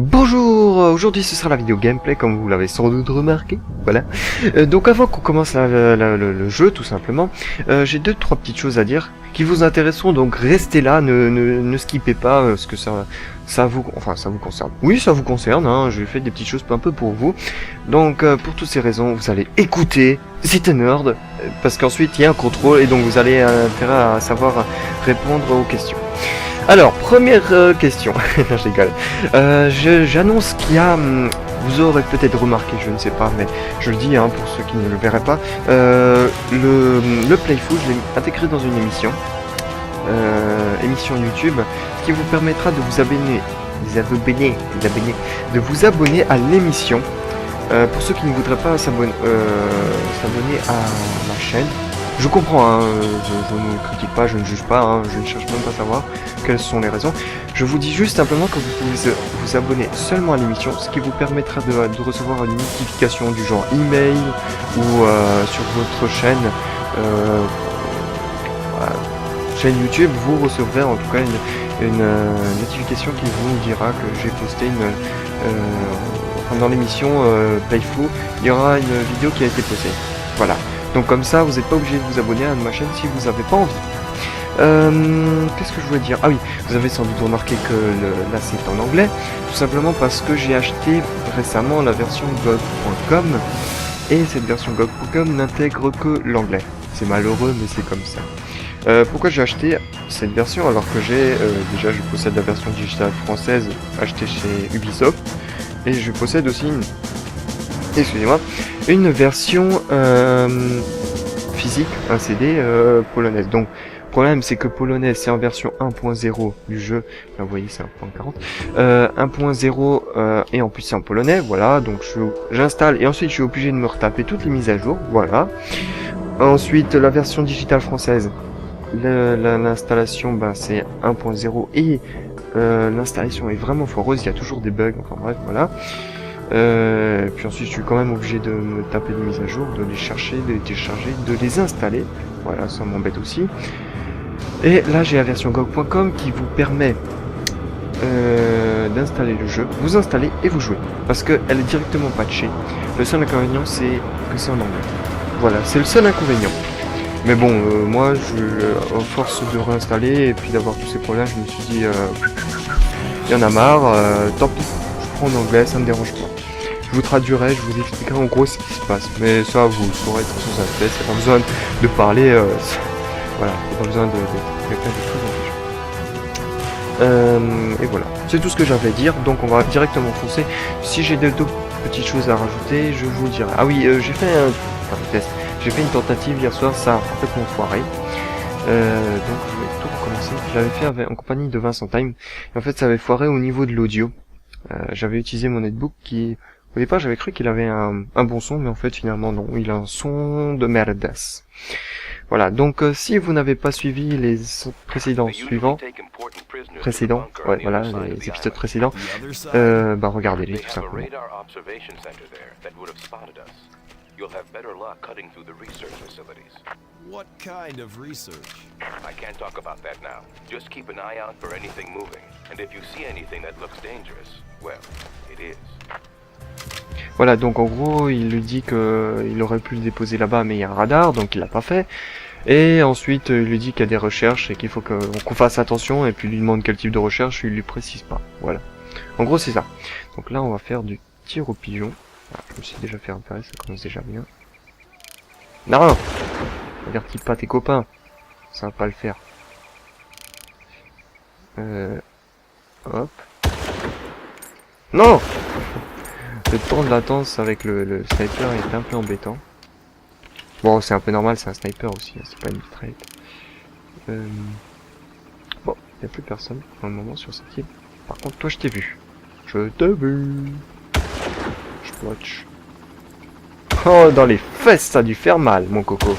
Bonjour, aujourd'hui ce sera la vidéo gameplay comme vous l'avez sans doute remarqué, voilà. Donc avant qu'on commence le jeu tout simplement, j'ai deux trois petites choses à dire qui vous intéresseront, donc restez là, ne skippez pas, parce que ça vous concerne. Oui, ça vous concerne, hein, j'ai fait des petites choses un peu pour vous. Donc pour toutes ces raisons, vous allez écouter C'est un Nerd, parce qu'ensuite il y a un contrôle et donc vous allez intérêt à savoir répondre aux questions. Alors, première question, je rigole. J'annonce qu'il y a, vous aurez peut-être remarqué, je ne sais pas, mais je le dis hein, pour ceux qui ne le verraient pas, le Playful, je l'ai intégré dans une émission YouTube, ce qui vous permettra de vous abonner, de vous abonner à l'émission. Pour ceux qui ne voudraient pas s'abonner à ma chaîne, je comprends, hein, je ne critique pas, je ne juge pas, hein, je ne cherche même pas à savoir quelles sont les raisons. Je vous dis juste simplement que vous pouvez vous abonner seulement à l'émission, ce qui vous permettra de recevoir une notification du genre email ou sur votre chaîne YouTube, vous recevrez en tout cas une notification qui vous dira que j'ai posté dans l'émission Playful, il y aura une vidéo qui a été postée. Voilà. Donc comme ça, vous n'êtes pas obligé de vous abonner à ma chaîne si vous n'avez pas envie. Qu'est-ce que je voulais dire? Ah oui, vous avez sans doute remarqué que là c'est en anglais, tout simplement parce que j'ai acheté récemment la version GOG.com et cette version GOG.com n'intègre que l'anglais. C'est malheureux, mais c'est comme ça. Pourquoi j'ai acheté cette version alors que déjà je possède la version digitale française achetée chez Ubisoft et je possède aussi une version physique, un CD polonaise. Donc le problème c'est que polonaise c'est en version 1.0 du jeu, là vous voyez c'est 1.40, 1.0 et en plus c'est en polonais, voilà, donc j'installe et ensuite je suis obligé de me retaper toutes les mises à jour, voilà. Ensuite la version digitale française, l'installation c'est 1.0 et l'installation est vraiment foireuse, il y a toujours des bugs, enfin bref voilà. Puis ensuite je suis quand même obligé de me taper des mises à jour, de les chercher, de les télécharger, de les installer, voilà ça m'embête aussi. Et là j'ai la version GOG.com qui vous permet d'installer le jeu, vous installez et vous jouez, parce qu'elle est directement patchée. Le seul inconvénient c'est que c'est en anglais, voilà c'est le seul inconvénient. Mais bon moi à force de réinstaller et puis d'avoir tous ces problèmes je me suis dit il y en a marre, tant pis, je prends en anglais, ça me dérange pas. Je vous traduirai, je vous expliquerai en gros ce qui se passe. Mais ça, vous le saurez sans intérêt, c'est pas besoin de parler, voilà, c'est pas besoin de quelqu'un de tout. Et voilà, c'est tout ce que j'avais à dire, donc on va directement foncer. Si j'ai d'autres petites choses à rajouter, je vous dirai. Ah oui, j'ai fait un test, j'ai fait une tentative hier soir, ça a complètement foiré. Donc je vais tout recommencer. Je l'avais fait en compagnie de Vincent Time, et en fait ça avait foiré au niveau de l'audio. J'avais utilisé mon netbook qui... Au départ, j'avais cru qu'il avait un bon son, mais en fait, finalement, non. Il a un son de merdas. Voilà, donc si vous n'avez pas suivi les précédents, ouais, voilà, les épisodes précédents, regardez-les tout simplement. You'll have better luck cutting through the research facilities. What kind of research? I can't talk about that now. Just keep an eye out for anything moving. And if you see anything that looks dangerous, well, it is. Voilà, donc en gros, il lui dit qu'il aurait pu le déposer là-bas, mais il y a un radar, donc il l'a pas fait. Et ensuite, il lui dit qu'il y a des recherches et qu'il faut qu'on fasse attention, et puis il lui demande quel type de recherche, il lui précise pas. Voilà. En gros, c'est ça. Donc là, on va faire du tir au pigeon. Ah, je me suis déjà fait repérer, ça commence déjà bien. Non! Avertis pas tes copains. Ça va pas le faire. Hop. Non! Le temps de latence avec le sniper est un peu embêtant. Bon, c'est un peu normal, c'est un sniper aussi, hein, c'est pas une mitraillette. Bon, il n'y a plus personne pour le moment sur cette île. Par contre, toi, je t'ai vu. Je t'ai vu. Je watch. Oh, dans les fesses, ça a dû faire mal, mon coco.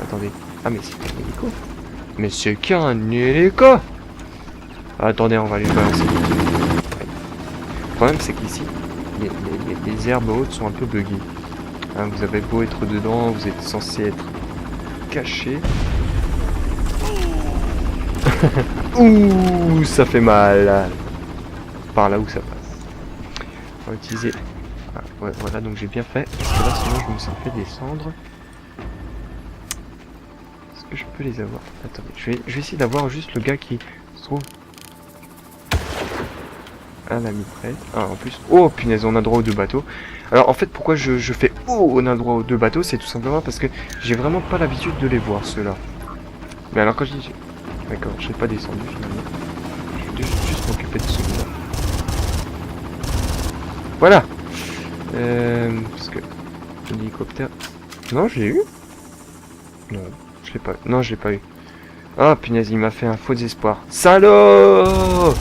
Attendez. Ah, mais c'est un hélico. Mais c'est qu'un hélico. Attendez, on va lui balancer. Le problème, c'est qu'ici, les herbes hautes sont un peu buggy. Hein, vous avez beau être dedans, vous êtes censé être caché. Ouh, ça fait mal. Par là où ça passe. On va utiliser... Ah, ouais, voilà, donc j'ai bien fait. Parce que là, sinon, je me serais fait descendre. Est-ce que je peux les avoir? Attendez, je vais essayer d'avoir juste le gars qui se trouve à la mitraille. Ah, en plus... Oh, punaise, on a droit aux 2 bateaux. Alors, en fait, pourquoi je fais... Oh, on a droit aux 2 bateaux, c'est tout simplement parce que j'ai vraiment pas l'habitude de les voir, ceux-là. Mais alors, quand je dis... D'accord, je n'ai pas descendu, finalement. Je vais juste m'occuper de celui-là. Voilà. Parce que... L'hélicoptère... Non, je l'ai eu? Non, je l'ai pas... Non, je l'ai pas eu. Ah, punaise, il m'a fait un faux espoir. Salaud!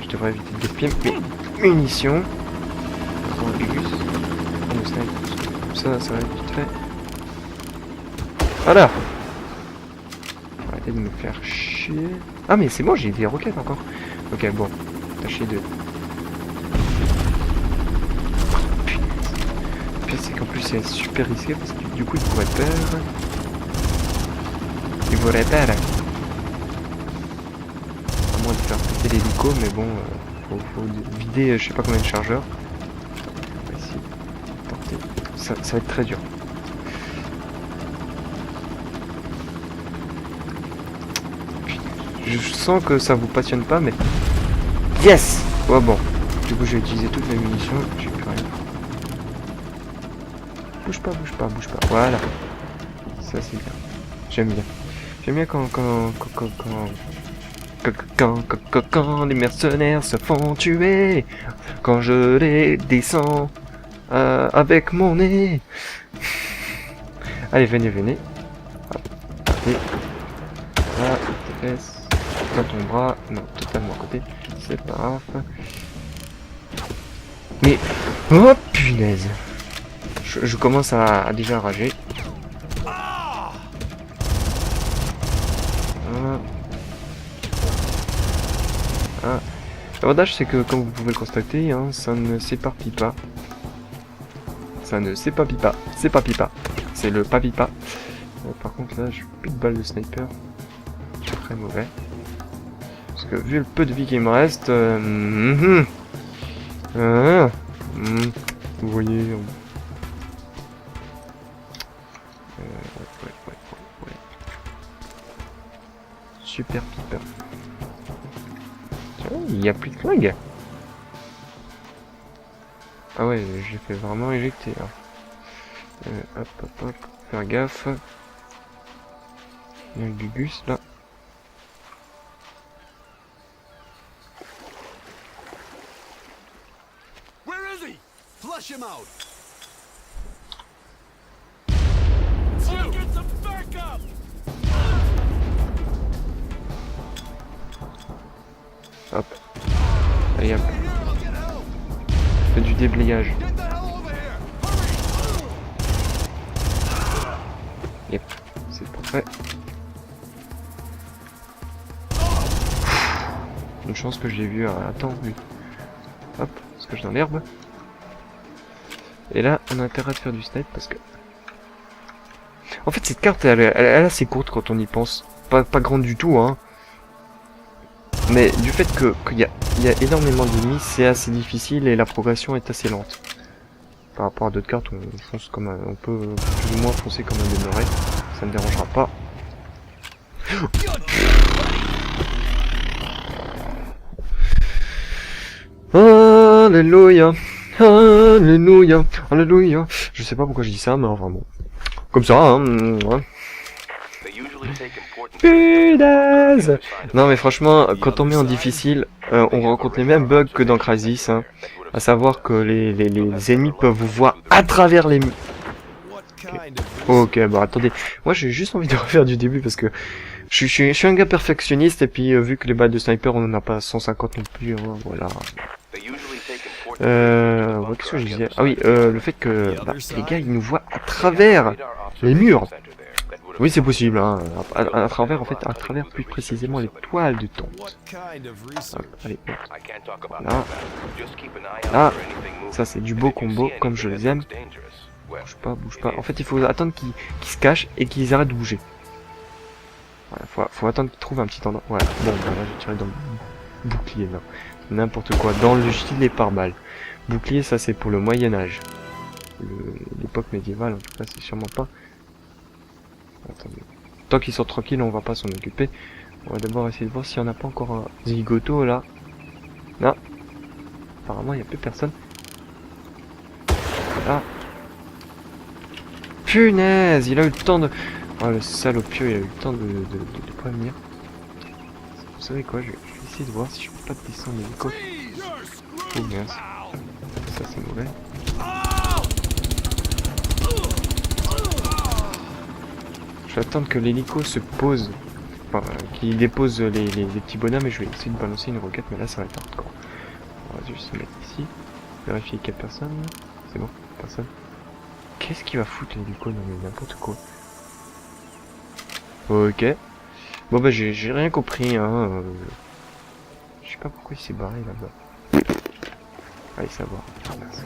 Je devrais éviter de gaspiller mes munitions. Prends le Gugus. Prends le snipe. Comme ça va vite fait. Voilà! Arrêtez de me faire chier. Ah, mais c'est bon, j'ai des roquettes encore. Ok, bon. Tâchez de... Putain. Le pire, c'est qu'en plus, c'est super risqué parce que du coup, il pourrait perdre. Il pourrait perdre. À moins de faire péter l'hélico, mais bon, faut vider je sais pas combien de chargeurs. On va essayer de tenter. Ça va être très dur. Je sens que ça vous passionne pas, mais... Yes! Oh bon. Du coup, j'ai utilisé toutes mes munitions, j'ai plus rien. Bouge pas, bouge pas, bouge pas. Voilà. Ça, c'est bien. J'aime bien. J'aime bien quand les mercenaires se font tuer, quand je les descends avec mon nez. Allez, venez, venez. Allez. Là, tes fesses. Dans ton bras. Non, totalement à côté. C'est pas grave. Mais... Oh, punaise. Je commence à déjà rager. Voilà. Ah. L'avantage c'est que comme vous pouvez le constater, hein, ça ne s'éparpille pas. Ça ne s'éparpille pas. C'est pas pipa. C'est le pas pipa. Par contre là, j'ai plus de balles de sniper. Je suis très mauvais. Parce que vu le peu de vie qui me reste... vous voyez... ouais. Super pipa. Tiens, il n'y a plus de flingue. Ah ouais, j'ai fait vraiment éjecter là. Hop. Faire gaffe. Il y a un Gugus là. Where is he? Flush him out. Get some backup. Hop. Allez hop. Fais du déblayage. Yep. C'est parfait. Une chance que je l'ai vu à temps, lui. Hop, parce que je suis dans l'herbe. Et là, on a intérêt à faire du snipe parce que... En fait, cette carte, elle est assez courte quand on y pense. Pas grande du tout, hein. Mais du fait qu'il y a énormément d'ennemis, c'est assez difficile et la progression est assez lente. Par rapport à d'autres cartes, on fonce comme on peut plus ou moins foncer comme un demeuré. Ça ne dérangera pas. Alléluia, alléluia, alléluia. Je sais pas pourquoi je dis ça, mais enfin bon. Comme ça, hein. Ouais. Punaise! Non mais franchement, quand on met en difficile, on rencontre les mêmes bugs que dans Crysis, hein. À savoir que les ennemis peuvent vous voir à travers les murs. Ok, bah attendez, moi j'ai juste envie de refaire du début parce que je suis un gars perfectionniste et puis vu que les balles de sniper on en a pas 150 non plus, hein, voilà. Ouais, qu'est-ce que je disais? Ah oui, le fait que les gars ils nous voient à travers les murs. Oui, c'est possible, hein. À travers, en fait, à travers plus précisément les toiles de tente. Hop, allez, là. Là. Ça, c'est du beau combo, comme je les aime. Well, Bouge pas. En fait, il faut attendre qu'ils se cachent et qu'ils arrêtent de bouger. Voilà, faut attendre qu'ils trouvent un petit endroit. Voilà, bon, voilà, j'ai tiré dans le bouclier, non. N'importe quoi, dans le gilet pare-balles. Bouclier, ça c'est pour le Moyen-Âge. L'époque médiévale, en tout cas, c'est sûrement pas. Attendez. Tant qu'ils sont tranquilles, on va pas s'en occuper. On va d'abord essayer de voir s'il n'y en a pas encore un zigoto là. Non. Apparemment, il n'y a plus personne. Voilà. Punaise, il a eu le temps de... Oh, le salopio, il a eu le temps de prévenir. Vous savez quoi, je vais essayer de voir si je peux pas descendre l'hélico. Oh mince. Ça c'est mauvais. Je vais attendre que l'hélico se pose. Enfin, qu'il dépose les petits bonhommes et je vais essayer de balancer une roquette, mais là ça va être hardcore. On va juste se mettre ici. Vérifier qu'il n'y a personne. C'est bon, personne. Qu'est-ce qu'il va foutre l'hélico? Non mais n'importe quoi. Ok. Bon bah j'ai rien compris hein. Je sais pas pourquoi il s'est barré là-bas. Allez savoir. Merci.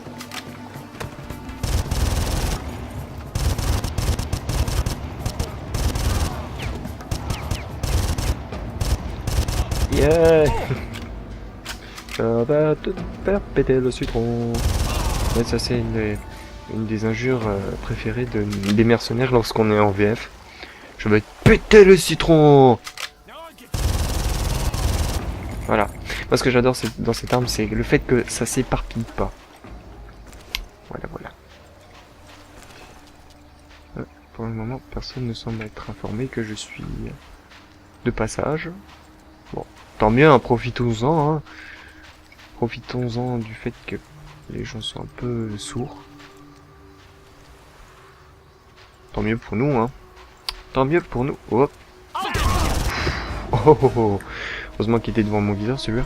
Yeah. Ça va te faire péter le citron. Ouais, ça c'est une des injures préférées des mercenaires lorsqu'on est en VF. Je vais te péter le citron. Voilà. Moi ce que j'adore dans cette arme, c'est le fait que ça s'éparpille pas. Voilà. Pour le moment, personne ne semble être informé que je suis de passage. Bon, tant mieux, hein, profitons-en. Hein. Profitons-en du fait que les gens sont un peu sourds. Tant mieux pour nous, hein. Tant mieux pour nous. Hop. Oh. Heureusement qu'il était devant mon viseur, celui-là.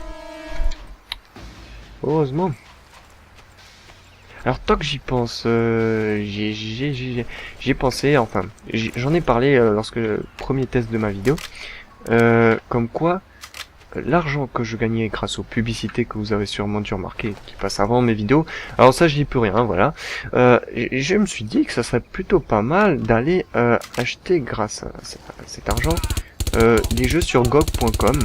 Heureusement. Alors, tant que j'y pense, j'ai pensé, enfin, j'en ai parlé lorsque premier test de ma vidéo, comme quoi, l'argent que je gagnais grâce aux publicités que vous avez sûrement dû remarquer, qui passent avant mes vidéos, alors ça je dis plus rien, voilà. Je me suis dit que ça serait plutôt pas mal d'aller acheter grâce à cet argent des jeux sur GOG.com,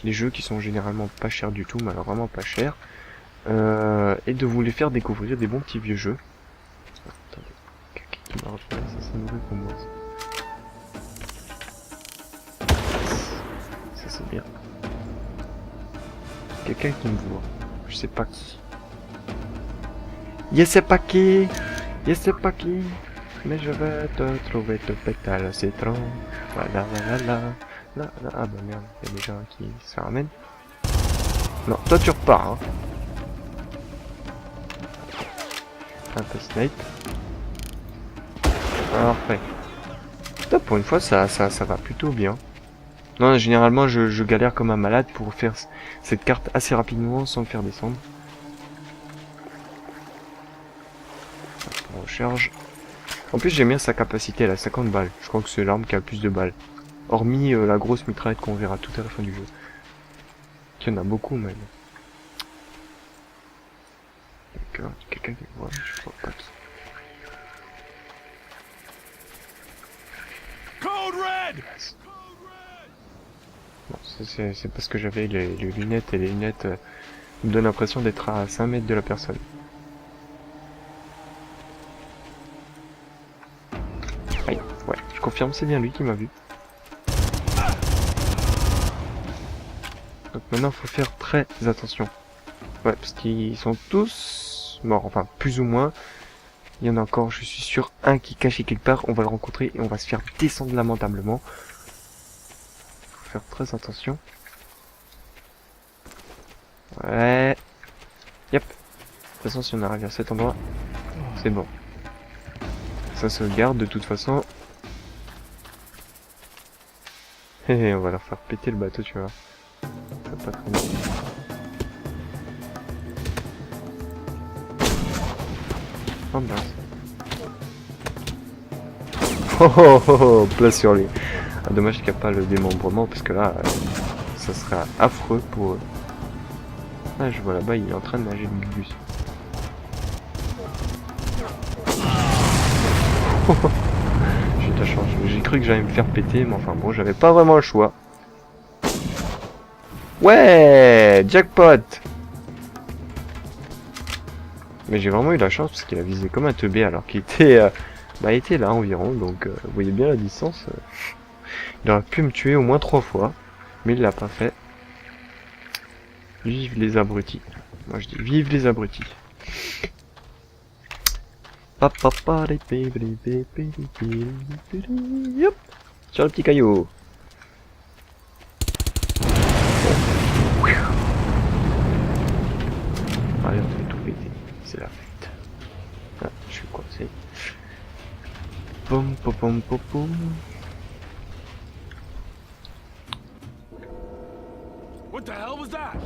des jeux qui sont généralement pas chers du tout, mais alors vraiment pas chers, et de vous les faire découvrir des bons petits vieux jeux. Attendez, quelqu'un qui m'a repéré, ça c'est mauvais pour moi. Ça c'est bien. Quelqu'un qui me voit. Je sais pas qui. Je sais pas qui. Je sais pas qui. Mais je vais te trouver te péter le citron. Voilà. Ah bah merde, il y a des gens qui se ramènent. Non, toi tu repars. Hein. Un peu snipe. Parfait. Top, pour une fois ça va plutôt bien. Non, généralement je galère comme un malade pour faire cette carte assez rapidement sans me faire descendre. On recharge. En plus j'aime bien sa capacité, elle a 50 balles. Je crois que c'est l'arme qui a le plus de balles. Hormis la grosse mitraillette qu'on verra tout à la fin du jeu. Il y en a beaucoup même. D'accord, quelqu'un qui voit, je vois pas qui. Code red! Bon, c'est parce que j'avais les lunettes et les lunettes me donnent l'impression d'être à 5 mètres de la personne. Aïe, ouais, je confirme, c'est bien lui qui m'a vu. Donc maintenant, il faut faire très attention. Ouais, parce qu'ils sont tous morts, enfin, plus ou moins. Il y en a encore, je suis sûr, un qui est caché quelque part, on va le rencontrer et on va se faire descendre lamentablement. Faut faire très attention. Ouais. Yep. De toute façon, si on arrive à cet endroit, c'est bon. Ça se garde de toute façon. Et on va leur faire péter le bateau, tu vois. Ça va pas traîner. Oh mince. Oh, place sur lui. Ah, dommage qu'il n'y a pas le démembrement, parce que là, ça serait affreux pour eux. Ah, je vois là-bas, il est en train de nager le bus. J'ai de la chance. J'ai cru que j'allais me faire péter, mais enfin bon, j'avais pas vraiment le choix. Ouais, jackpot. Mais j'ai vraiment eu la chance parce qu'il a visé comme un teubé alors qu'il était, il était là environ. Donc vous voyez bien la distance. Il aurait pu me tuer au moins 3 fois, mais il l'a pas fait. Vive les abrutis. Moi je dis vive les abrutis. Hop. Sur le petit caillou. Allez, on fait tout péter. C'est la fête. Ah, je suis coincé. Pom pom pom pom pom. What the hell was that?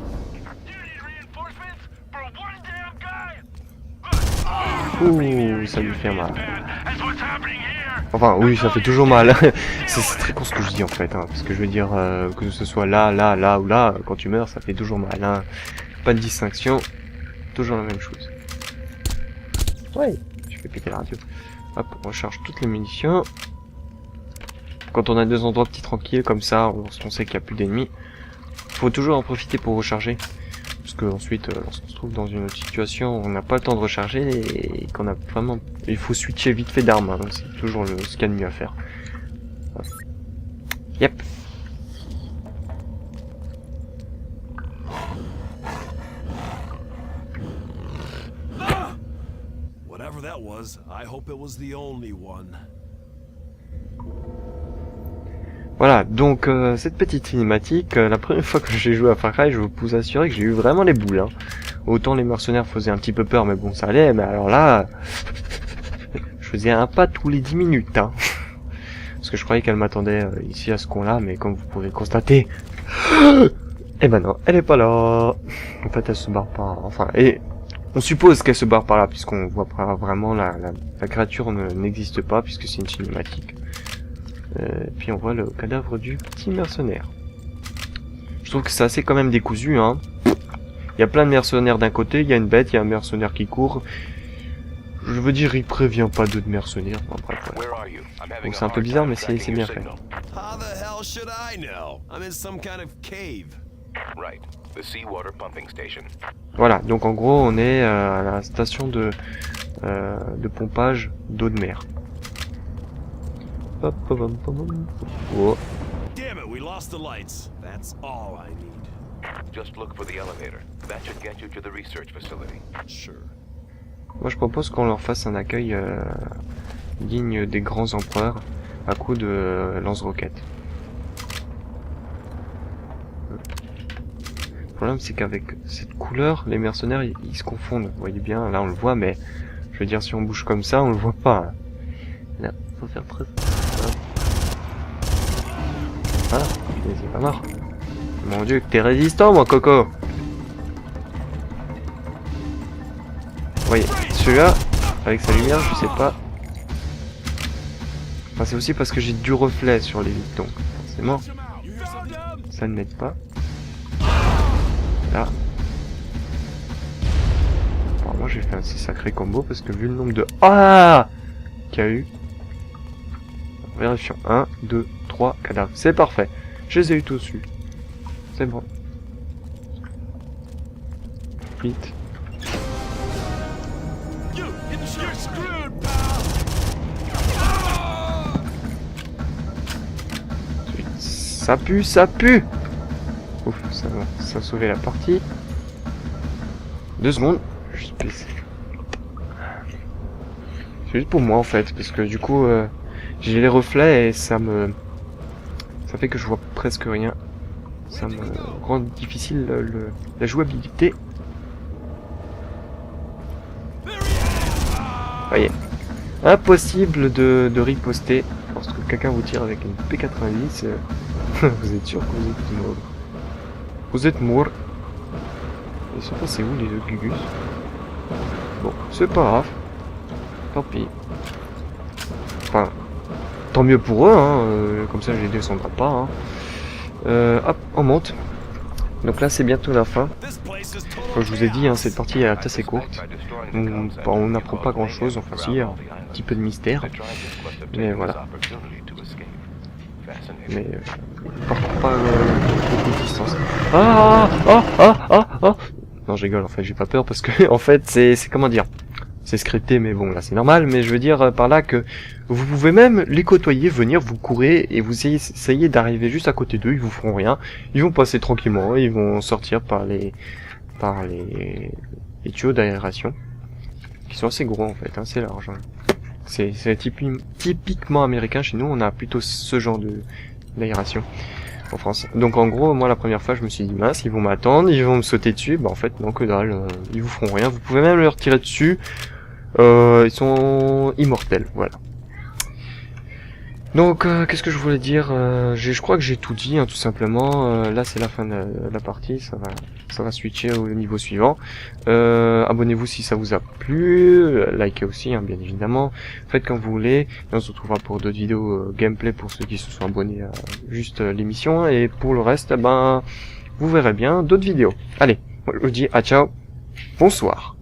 Ouh, ça lui fait mal. Enfin, oui, ça fait toujours mal. C'est très con ce que je dis en fait, hein, parce que je veux dire que ce soit là ou là, quand tu meurs, ça fait toujours mal. Hein. Pas de distinction, toujours la même chose. Ouais, je fais péter la radio. Hop, on recharge toutes les munitions. Quand on a 2 endroits petits tranquilles comme ça, lorsqu'on sait qu'il n'y a plus d'ennemis, faut toujours en profiter pour recharger. Parce que ensuite, lorsqu'on se trouve dans une autre situation, on n'a pas le temps de recharger et qu'on a vraiment... Il faut switcher vite fait d'armes, hein, donc c'est toujours ce qu'il y a de mieux à faire. Hop. Yep. Whatever that was, I hope it was the only one. Voilà, donc cette petite cinématique, la première fois que j'ai joué à Far Cry, je peux vous assurer que j'ai eu vraiment les boules. Hein. Autant les mercenaires faisaient un petit peu peur, mais bon, ça allait, mais alors là, je faisais un pas tous les 10 minutes. Hein. Parce que je croyais qu'elle m'attendait ici à ce con-là, mais comme vous pouvez constater, eh ben non, elle est pas là. En fait, elle se barre pas. Enfin, et on suppose qu'elle se barre par là, puisqu'on voit pas vraiment la créature n'existe pas, puisque c'est une cinématique. Puis on voit le cadavre du petit mercenaire. Je trouve que c'est assez quand même décousu, hein. Il y a plein de mercenaires d'un côté, il y a une bête, il y a un mercenaire qui court. Je veux dire, il prévient pas d'autres mercenaires. Bon, bref, voilà. Donc c'est un peu bizarre, mais c'est bien fait. How the hell should I know? I'm in some kind of cave. Right. The seawater pumping station. Voilà, donc en gros, on est à la station de pompage d'eau de mer. Hop, hop, hop, hop, hop. Oh. Damn it, we lost the lights. That's all I need. Just look for the elevator. That should get you to the research facility. Sure. Moi je propose qu'on leur fasse un accueil digne des grands empereurs à coup de lance-roquettes. Le problème c'est qu'avec cette couleur, les mercenaires ils se confondent. Vous voyez bien, là on le voit, mais je veux dire si on bouge comme ça, on le voit pas. Hein. Là, faut faire très... Voilà, c'est pas mort. Mon dieu, que t'es résistant moi Coco. Vous voyez, celui-là, avec sa lumière, je sais pas. Enfin, c'est aussi parce que j'ai du reflet sur les vitres, donc forcément, ça ne m'aide pas. Là. Apparemment, j'ai fait un si sacré combo parce que vu le nombre de... Ah qu'il y a eu. Vérifions. 1, 2, 3 cadavres. C'est parfait. Je les ai eu tous dessus. C'est bon. Vite. Ça pue, ça pue. Ouf, ça a sauvé la partie. 2 secondes. Juste baisser. C'est juste pour moi en fait, parce que du coup j'ai les reflets et ça fait que je vois presque rien. Ça me rend difficile la jouabilité. Voyez. Impossible de riposter lorsque quelqu'un vous tire avec une P90. Vous êtes sûr que vous êtes mort. Vous êtes mort. Ils sont passés où les autres Gugus? Bon, c'est pas grave. Tant pis. Enfin, tant mieux pour eux, hein. Comme ça je les descendrai pas. Hein. Hop, on monte. Donc là c'est bientôt la fin. This place is totally Comme je vous ai dit, hein, chaos. cette partie est assez courte. On n'apprend pas grand chose, enfin si, il y a un petit peu de mystère. Mais voilà. Mais pas beaucoup de distance. Non, je rigole, en fait, j'ai pas peur parce que, en fait, c'est comment dire, c'est scripté, mais bon, là, c'est normal. Mais je veux dire par là que vous pouvez même les côtoyer, venir, vous courez et vous essayez d'arriver juste à côté d'eux. Ils vous feront rien. Ils vont passer tranquillement. Ils vont sortir par les tuyaux d'aération qui sont assez gros en fait. Hein, c'est large. Hein. C'est typiquement américain. Chez nous, on a plutôt ce genre d'aération en France. Donc en gros, moi la première fois je me suis dit mince, ils vont m'attendre, ils vont me sauter dessus. Bah en fait non, que dalle, ils vous feront rien. Vous pouvez même leur tirer dessus. Ils sont immortels, voilà. Donc qu'est-ce que je voulais dire, je crois que j'ai tout dit, hein, tout simplement. Là c'est la fin de la partie, ça va switcher au niveau suivant. Abonnez-vous si ça vous a plu, likez aussi, hein, bien évidemment. Faites comme vous voulez, et on se retrouvera pour d'autres vidéos gameplay pour ceux qui se sont abonnés à juste l'émission, et pour le reste, ben vous verrez bien d'autres vidéos. Allez, moi je vous dis à ciao, bonsoir.